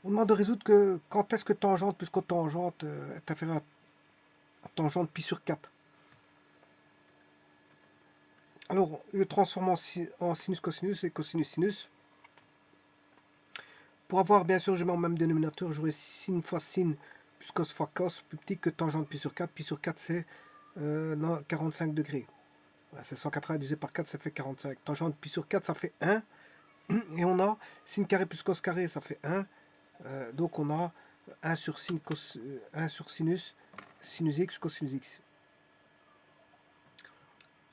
On demande de résoudre que quand est-ce que tangente plus cotangente est inférieur à tangente pi sur 4. Alors, je transforme en sinus cosinus et cosinus sinus. Pour avoir, bien sûr, je mets en même dénominateur, j'aurai sin fois sin plus cos fois cos, plus petit que tangente pi sur 4. Pi sur 4, c'est 45 degrés. Voilà, c'est 180 divisé par 4, ça fait 45. Tangente pi sur 4, ça fait 1. Et on a sin carré plus cos carré, ça fait 1. Donc on a 1 sur, sin, cos, 1 sur sinus, sinus x, cosinus x.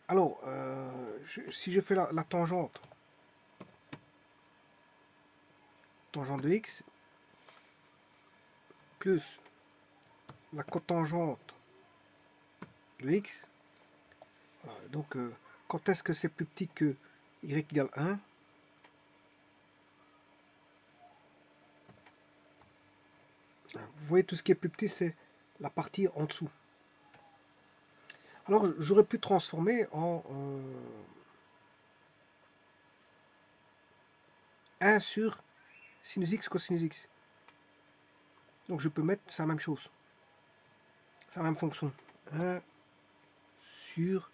Alors, si je fais la tangente de x, plus la cotangente de x, voilà, donc quand est-ce que c'est plus petit que y égale 1? Vous voyez, tout ce qui est plus petit, c'est la partie en dessous. Alors, j'aurais pu transformer en 1 sur sinus x, cosinus x. Donc, je peux mettre, c'est la même chose. C'est la même fonction. 1 sur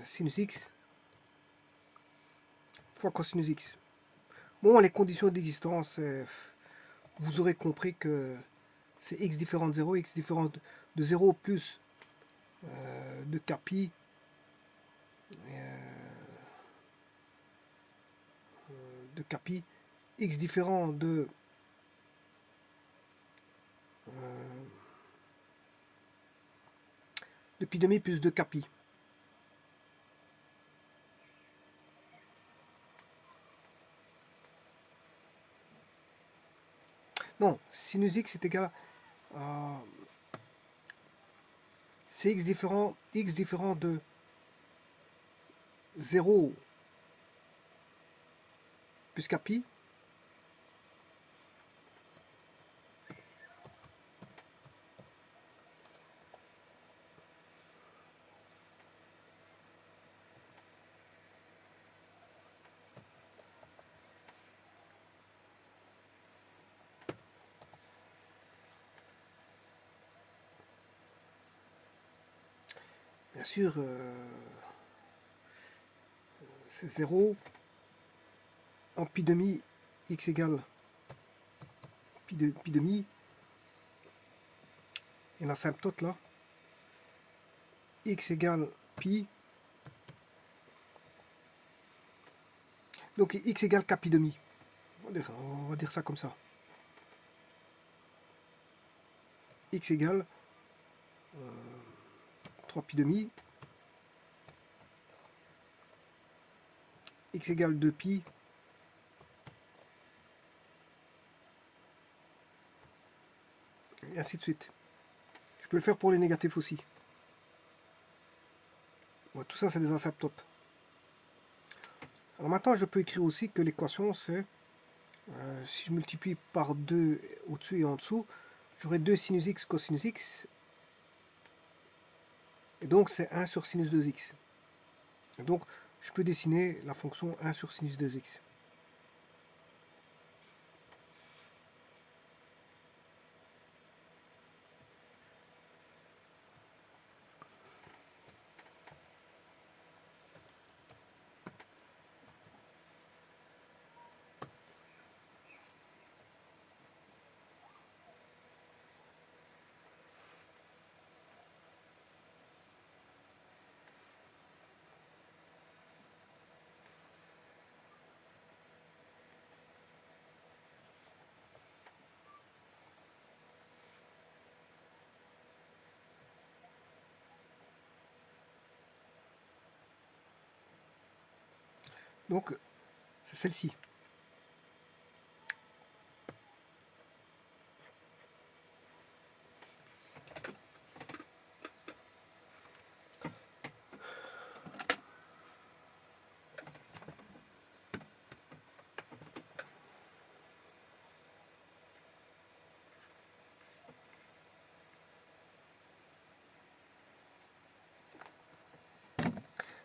sinus x fois cosinus x. Bon, les conditions d'existence, vous aurez compris que c'est x différent de 0, x différent de 0 plus de capi x différent de pi demi plus de capi. Non, sinus x est égal à c'est x différent de 0 plus capi bien sûr c'est 0 en pi demi x égale pi demi et l'asymptote là x égale pi, donc x égale k pi demi, on va dire ça comme ça, x égale 3 pi demi, x égale 2 pi, et ainsi de suite. Je peux le faire pour les négatifs aussi. Bon, tout ça c'est des asymptotes. Alors maintenant je peux écrire aussi que l'équation c'est si je multiplie par 2 au-dessus et en dessous, j'aurai 2 sinus x cosinus x, et donc c'est 1 sur sinus 2x. Et donc je peux dessiner la fonction 1 sur sinus 2x. Donc c'est celle-ci.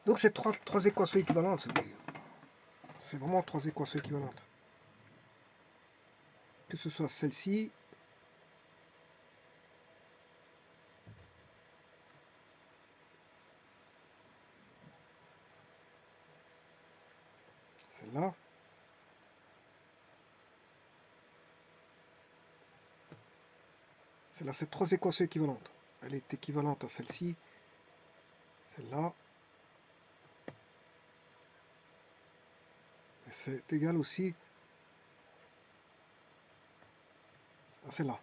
Donc c'est trois équations équivalentes. C'est vraiment trois équations équivalentes. que ce soit celle-ci, celle-là, celle-là, c'est trois équations équivalentes. Elle est équivalente à celle-ci, celle-là, et c'est égal aussi à celle-là.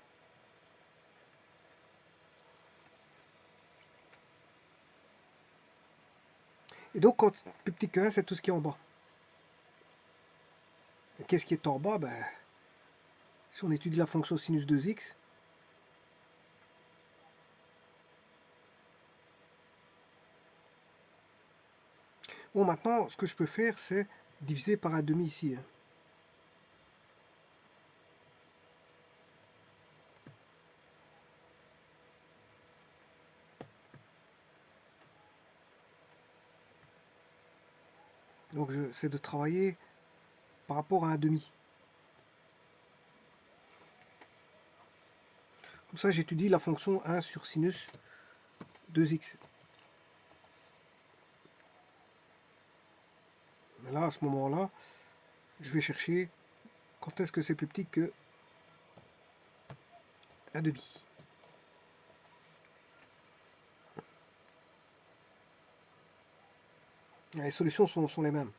Et donc, quand plus petit que 1, c'est tout ce qui est en bas. Et qu'est-ce qui est en bas? Ben, si on étudie la fonction sinus 2x, bon, maintenant, ce que je peux faire, c'est diviser par un demi ici. Donc, c'est de travailler par rapport à un demi. Comme ça, j'étudie la fonction 1 sur sinus 2x. Mais là, à ce moment-là, je vais chercher quand est-ce que c'est plus petit que un demi. Les solutions sont les mêmes.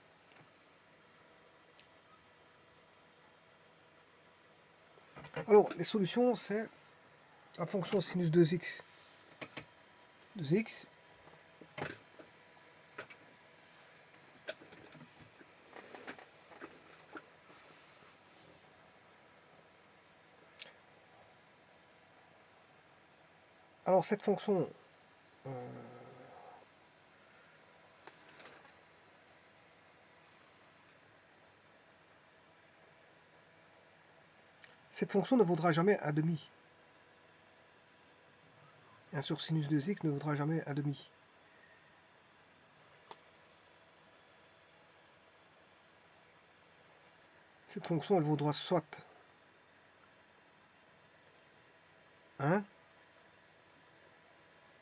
Alors, les solutions, c'est la fonction sinus 2x. 2x. Alors, cette fonction, ne vaudra jamais un demi. 1 sur sinus 2x ne vaudra jamais un demi. Cette fonction, elle vaudra soit 1,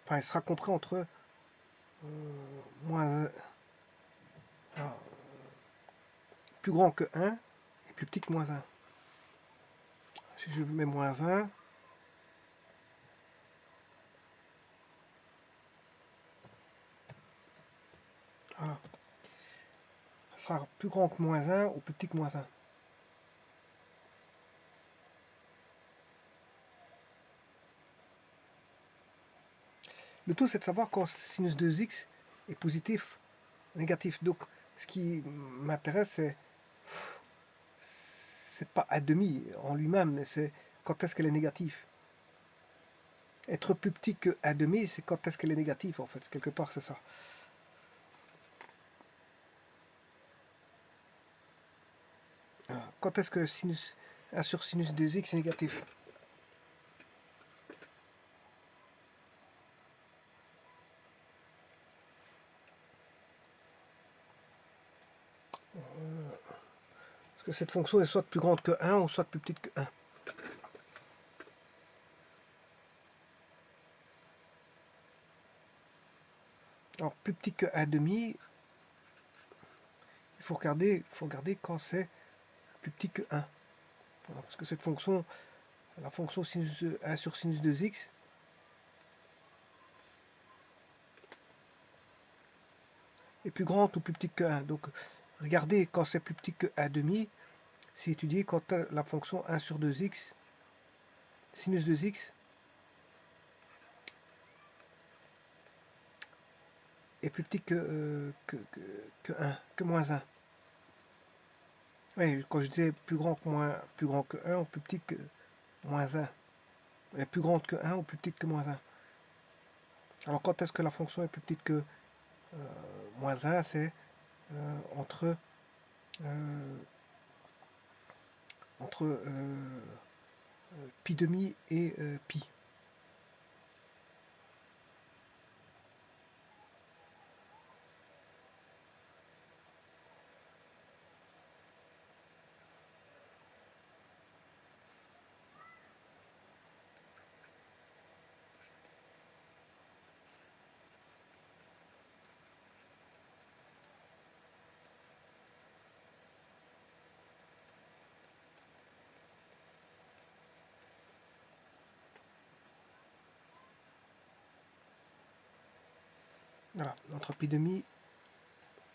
enfin, elle sera comprise entre moins 1, voilà, plus grand que 1 et plus petit que moins 1. Si je mets moins 1, voilà, ça sera plus grand que moins 1 ou plus petit que moins 1. Le tout, c'est de savoir quand sinus 2x est positif ou négatif. Donc, ce qui m'intéresse, c'est pas un demi en lui-même, mais c'est quand est-ce qu'elle est négative. Être plus petit que un demi, c'est quand est-ce qu'elle est négative, en fait. Quelque part, c'est ça. Voilà. Quand est-ce que sinus 1 sur sinus 2x est négatif? Parce que cette fonction est soit plus grande que 1 ou soit plus petite que 1. Alors, plus petit que 1 demi, il faut regarder quand c'est plus petit que 1. Voilà, parce que cette fonction, la fonction sinus 1 sur sinus 2x, est plus grande ou plus petite que 1. Donc, regardez quand c'est plus petit que 1 demi, c'est étudié quand la fonction 1 sur 2x, sinus 2x, est plus petit que 1, que moins 1. Oui, quand je disais plus grand que 1 ou plus petit que moins 1. Elle est plus grande que 1 ou plus petite que moins 1. Alors quand est-ce que la fonction est plus petite que moins 1? C'est entre pi demi et pi. Voilà, entropie de mi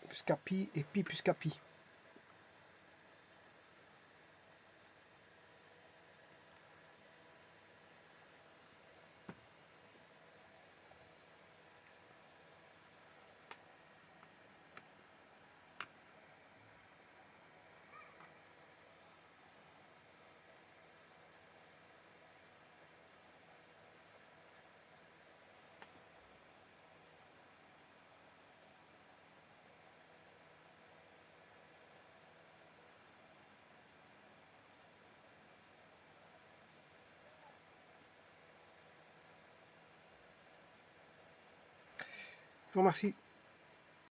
plus pi et pi plus pi. Je vous remercie.